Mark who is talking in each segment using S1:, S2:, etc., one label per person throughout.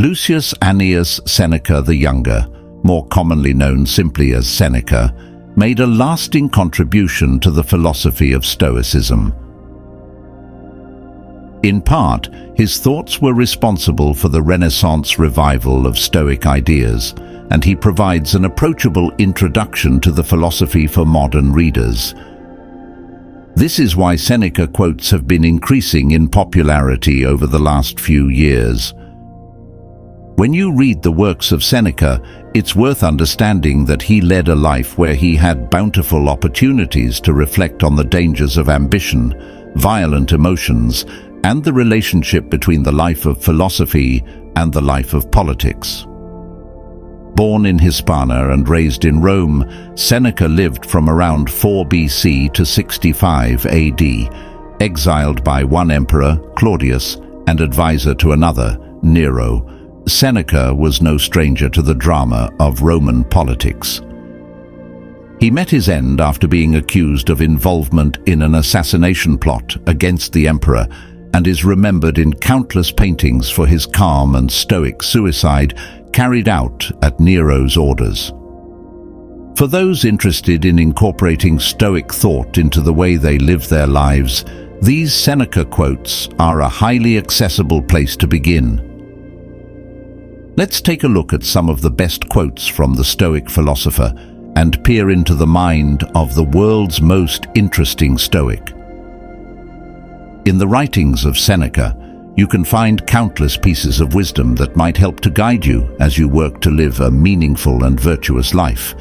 S1: Lucius Annius Seneca the Younger, more commonly known simply as Seneca, made a lasting contribution to the philosophy of Stoicism. In part, his thoughts were responsible for the Renaissance revival of Stoic ideas, and he provides an approachable introduction to the philosophy for modern readers. This is why Seneca quotes have been increasing in popularity over the last few years. When you read the works of Seneca, it's worth understanding that he led a life where he had bountiful opportunities to reflect on the dangers of ambition, violent emotions, and the relationship between the life of philosophy and the life of politics. Born in Hispania and raised in Rome, Seneca lived from around 4 BC to 65 AD, exiled by one emperor, Claudius, and advisor to another, Nero. Seneca was no stranger to the drama of Roman politics. He met his end after being accused of involvement in an assassination plot against the emperor, and is remembered in countless paintings for his calm and stoic suicide carried out at Nero's orders. For those interested in incorporating Stoic thought into the way they live their lives, these Seneca quotes are a highly accessible place to begin. Let's take a look at some of the best quotes from the Stoic philosopher and peer into the mind of the world's most interesting Stoic. In the writings of Seneca, you can find countless pieces of wisdom that might help to guide you as you work to live a meaningful and virtuous life.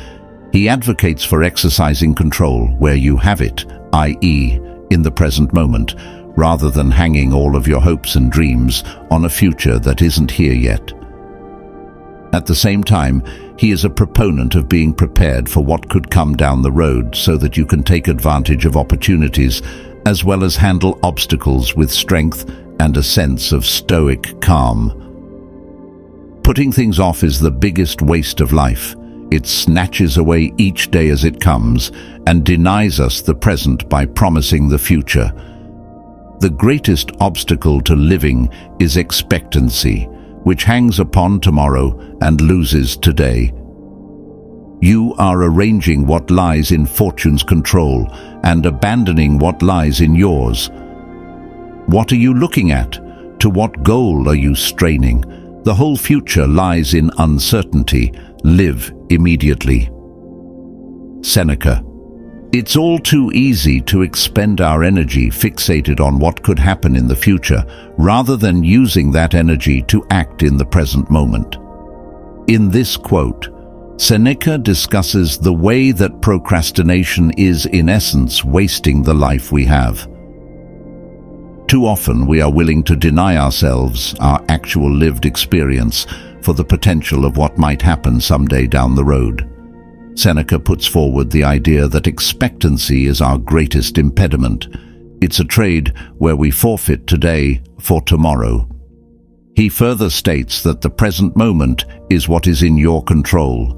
S1: He advocates for exercising control where you have it, i.e., in the present moment, rather than hanging all of your hopes and dreams on a future that isn't here yet. At the same time, he is a proponent of being prepared for what could come down the road so that you can take advantage of opportunities as well as handle obstacles with strength and a sense of stoic calm. Putting things off is the biggest waste of life. It snatches away each day as it comes and denies us the present by promising the future. The greatest obstacle to living is expectancy, which hangs upon tomorrow and loses today. You are arranging what lies in fortune's control and abandoning what lies in yours. What are you looking at? To what goal are you straining? The whole future lies in uncertainty. Live immediately. Seneca. It's all too easy to expend our energy fixated on what could happen in the future, rather than using that energy to act in the present moment. In this quote, Seneca discusses the way that procrastination is in essence wasting the life we have. Too often we are willing to deny ourselves our actual lived experience for the potential of what might happen someday down the road. Seneca puts forward the idea that expectancy is our greatest impediment. It's a trade where we forfeit today for tomorrow. He further states that the present moment is what is in your control,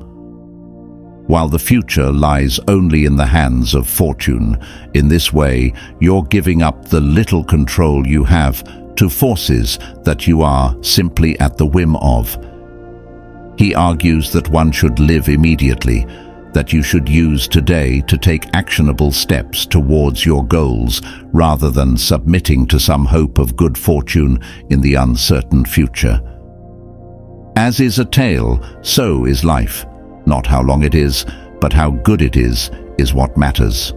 S1: while the future lies only in the hands of fortune. In this way, you're giving up the little control you have to forces that you are simply at the whim of. He argues that one should live immediately, that you should use today to take actionable steps towards your goals rather than submitting to some hope of good fortune in the uncertain future. As is a tale, so is life. Not how long it is, but how good it is what matters.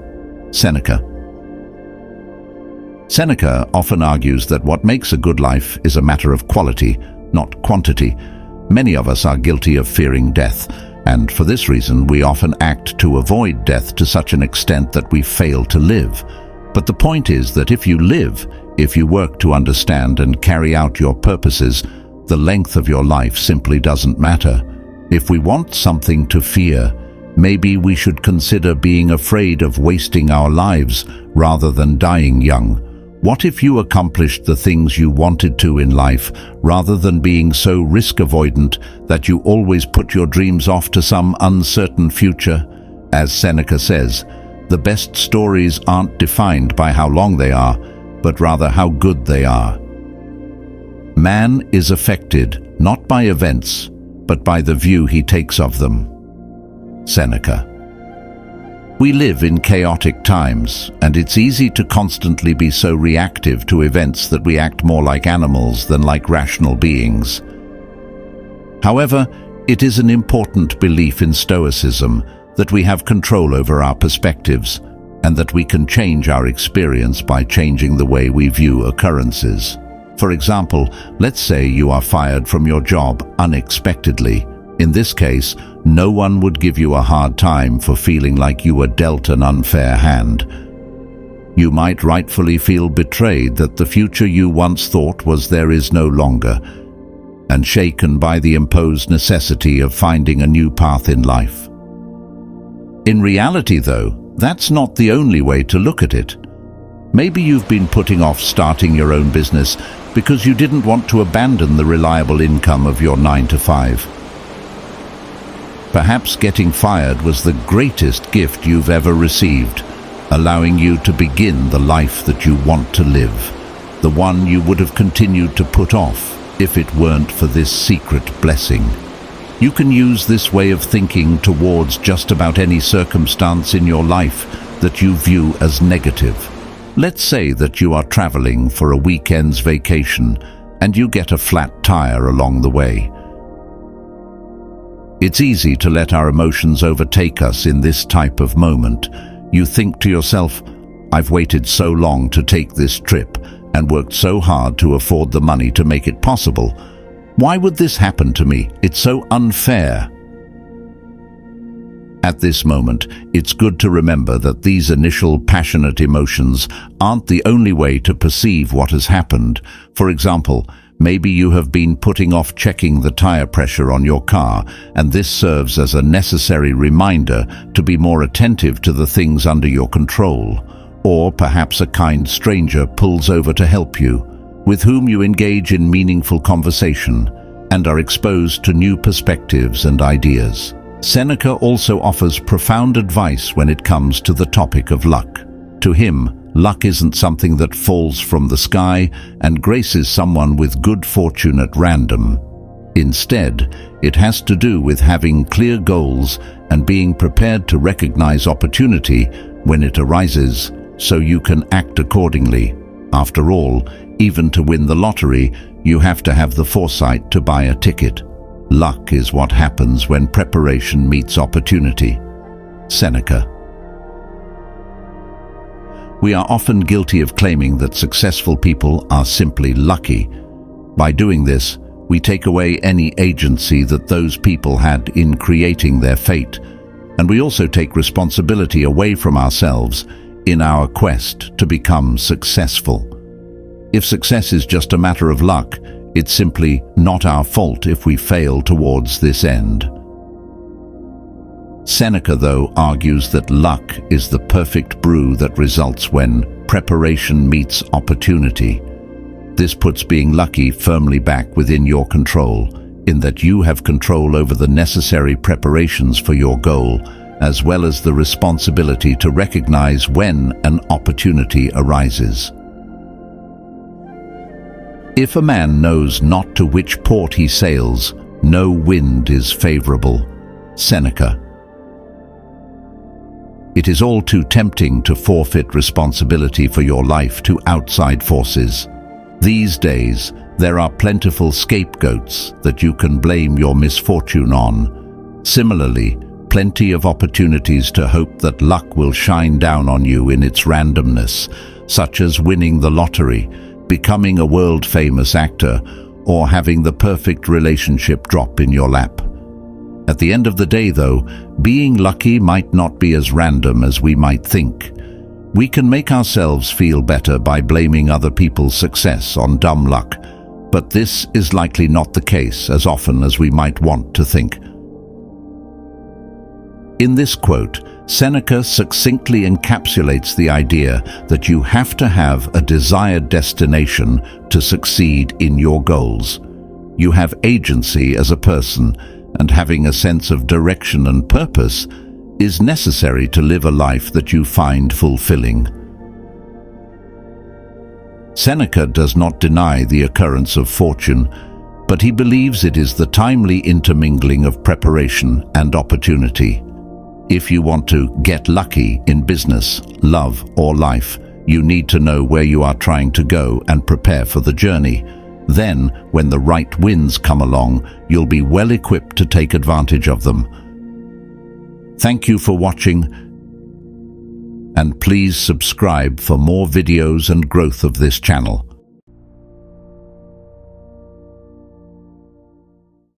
S1: Seneca. Seneca often argues that what makes a good life is a matter of quality, not quantity. Many of us are guilty of fearing death, and for this reason we often act to avoid death to such an extent that we fail to live. But the point is that if you live, if you work to understand and carry out your purposes, the length of your life simply doesn't matter. If we want something to fear, maybe we should consider being afraid of wasting our lives rather than dying young. What if you accomplished the things you wanted to in life, rather than being so risk-avoidant that you always put your dreams off to some uncertain future? As Seneca says, the best stories aren't defined by how long they are, but rather how good they are. Man is affected, not not by events, but by the view he takes of them. Seneca. We live in chaotic times, and it's easy to constantly be so reactive to events that we act more like animals than like rational beings. However, it is an important belief in Stoicism that we have control over our perspectives, and that we can change our experience by changing the way we view occurrences. For example, let's say you are fired from your job unexpectedly. In this case, no one would give you a hard time for feeling like you were dealt an unfair hand. You might rightfully feel betrayed that the future you once thought was there is no longer, and shaken by the imposed necessity of finding a new path in life. In reality, though, that's not the only way to look at it. Maybe you've been putting off starting your own business because you didn't want to abandon the reliable income of your 9-to-5. Perhaps getting fired was the greatest gift you've ever received, allowing you to begin the life that you want to live, the one you would have continued to put off if it weren't for this secret blessing. You can use this way of thinking towards just about any circumstance in your life that you view as negative. Let's say that you are traveling for a weekend's vacation and you get a flat tire along the way. It's easy to let our emotions overtake us in this type of moment. You think to yourself, I've waited so long to take this trip and worked so hard to afford the money to make it possible. Why would this happen to me? It's so unfair. At this moment, it's good to remember that these initial passionate emotions aren't the only way to perceive what has happened. For example, maybe you have been putting off checking the tire pressure on your car, and this serves as a necessary reminder to be more attentive to the things under your control. Or perhaps a kind stranger pulls over to help you, with whom you engage in meaningful conversation and are exposed to new perspectives and ideas. Seneca also offers profound advice when it comes to the topic of luck. To him, luck isn't something that falls from the sky and graces someone with good fortune at random. Instead, it has to do with having clear goals and being prepared to recognize opportunity when it arises, so you can act accordingly. After all, even to win the lottery, you have to have the foresight to buy a ticket. Luck is what happens when preparation meets opportunity. Seneca. We are often guilty of claiming that successful people are simply lucky. By doing this, we take away any agency that those people had in creating their fate, and we also take responsibility away from ourselves in our quest to become successful. If success is just a matter of luck, it's simply not our fault if we fail towards this end. Seneca, though, argues that luck is the perfect brew that results when preparation meets opportunity. This puts being lucky firmly back within your control, in that you have control over the necessary preparations for your goal, as well as the responsibility to recognize when an opportunity arises. If a man knows not to which port he sails, no wind is favorable. Seneca. It is all too tempting to forfeit responsibility for your life to outside forces. These days, there are plentiful scapegoats that you can blame your misfortune on. Similarly, plenty of opportunities to hope that luck will shine down on you in its randomness, such as winning the lottery, becoming a world-famous actor, or having the perfect relationship drop in your lap. At the end of the day, though, being lucky might not be as random as we might think. We can make ourselves feel better by blaming other people's success on dumb luck, but this is likely not the case as often as we might want to think. In this quote, Seneca succinctly encapsulates the idea that you have to have a desired destination to succeed in your goals. You have agency as a person, and having a sense of direction and purpose is necessary to live a life that you find fulfilling. Seneca does not deny the occurrence of fortune, but he believes it is the timely intermingling of preparation and opportunity. If you want to get lucky in business, love, or life, you need to know where you are trying to go and prepare for the journey. Then, when the right winds come along, you'll be well equipped to take advantage of them. Thank you for watching, and please subscribe for more videos and growth of this channel.